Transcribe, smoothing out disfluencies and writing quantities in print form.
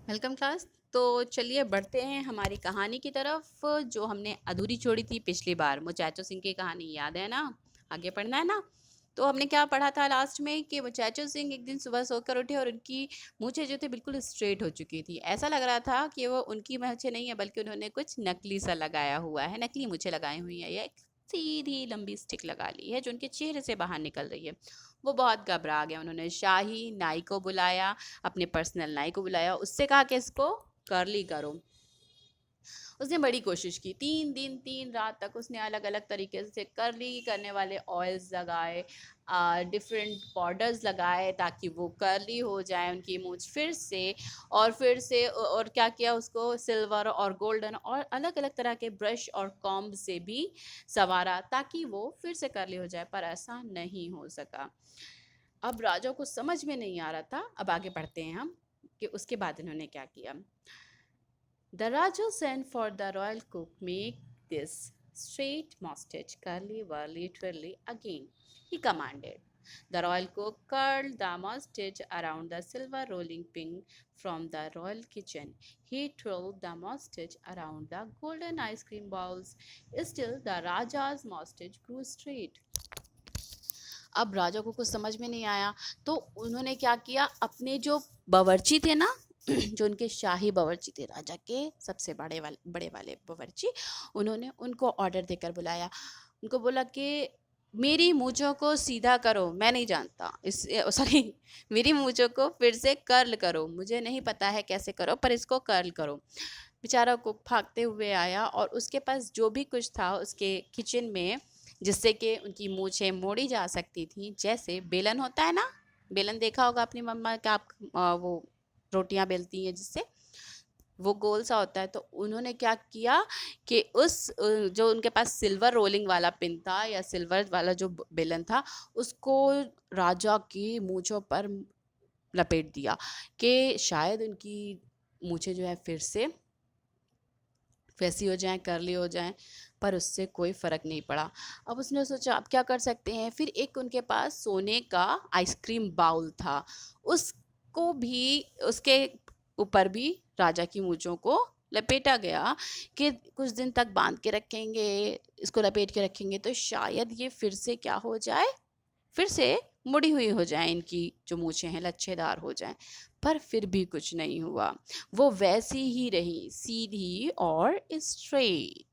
Welcome class. तो चलिए बढ़ते हैं हमारी कहानी की तरफ जो हमने अधूरी छोड़ी थी पिछली बार। मुचैचो सिंह की कहानी याद है ना? आगे पढ़ना है ना? तो हमने क्या पढ़ा था लास्ट में कि मुचैचो सिंह एक दिन सुबह सोकर उठे और उनकी मूछें जो थे बिल्कुल स्ट्रेट हो चुकी थी। ऐसा लग रहा था कि वो उनकी मूछें नहीं है बल्कि उन्होंने कुछ नकली सा लगाया हुआ है, नकली मूछें लगाई हुई है या एक सीधी लंबी स्टिक लगा ली है जो उनके चेहरे से बाहर निकल रही है। वो बहुत घबरा गए। उन्होंने शाही नाई को बुलाया, अपने पर्सनल नाई को बुलाया, उससे कहा कि इसको कर्ली करो। उसने बड़ी कोशिश की, 3 दिन 3 रात तक उसने अलग अलग तरीके से कर्ली करने वाले ऑयल्स लगाए, डिफरेंट पाउडर्स लगाए ताकि वो कर्ली हो जाए उनकी मूंछ फिर से। और क्या किया, उसको सिल्वर और गोल्डन और अलग अलग तरह के ब्रश और कॉम्ब से भी संवारा ताकि वो फिर से कर्ली हो जाए, पर ऐसा नहीं हो सका। अब राजा को समझ में नहीं आ रहा था। अब आगे बढ़ते हैं हम कि उसके बाद इन्होंने क्या किया। The Raja sent for the royal cook, make this straight mustache curly, whirly, twirly again, he commanded. The royal cook curled the mustache around the silver rolling pin from the royal kitchen. He twirled the mustache around the golden ice cream balls. Still, the Raja's mustache grew straight. अब राजा को कुछ समझ में नहीं आया, तो उन्होंने क्या किया, अपने जो बावर्ची थे ना, जो उनके शाही बावर्ची थे, राजा के सबसे बड़े वाले बावर्ची, उन्होंने उनको ऑर्डर देकर बुलाया। उनको बोला कि मेरी मूंछों को सीधा करो, मैं नहीं जानता इस सॉरी मेरी मूंछों को फिर से कर्ल करो, मुझे नहीं पता है कैसे करो पर इसको कर्ल करो। बेचारा कुक भागते हुए आया और उसके पास जो भी कुछ था उसके किचन में, जिससे कि उनकी मूछें मोड़ी जा सकती थी, जैसे बेलन होता है ना, बेलन देखा होगा अपनी मम्मा का, आप वो रोटियां बेलती हैं जिससे, वो गोल सा होता है। तो उन्होंने क्या किया कि जो उनके पास सिल्वर रोलिंग वाला पिन था या सिल्वर वाला जो बेलन था, उसको राजा की मूछों पर लपेट दिया कि शायद उनकी मूछें जो है फिर से वैसी हो जाएं, करली हो जाएं, पर उससे कोई फ़र्क नहीं पड़ा। अब उसने सोचा अब क्या कर सकते हैं, फिर एक उनके पास सोने का आइसक्रीम बाउल था, उसको भी उसके ऊपर भी राजा की मूंछों को लपेटा गया कि कुछ दिन तक बांध के रखेंगे, इसको लपेट के रखेंगे तो शायद ये फिर से क्या हो जाए, फिर से मुड़ी हुई हो जाए, इनकी जो मूछें हैं लच्छेदार हो जाएं। पर फिर भी कुछ नहीं हुआ, वो वैसी ही रही, सीधी और स्ट्रेट।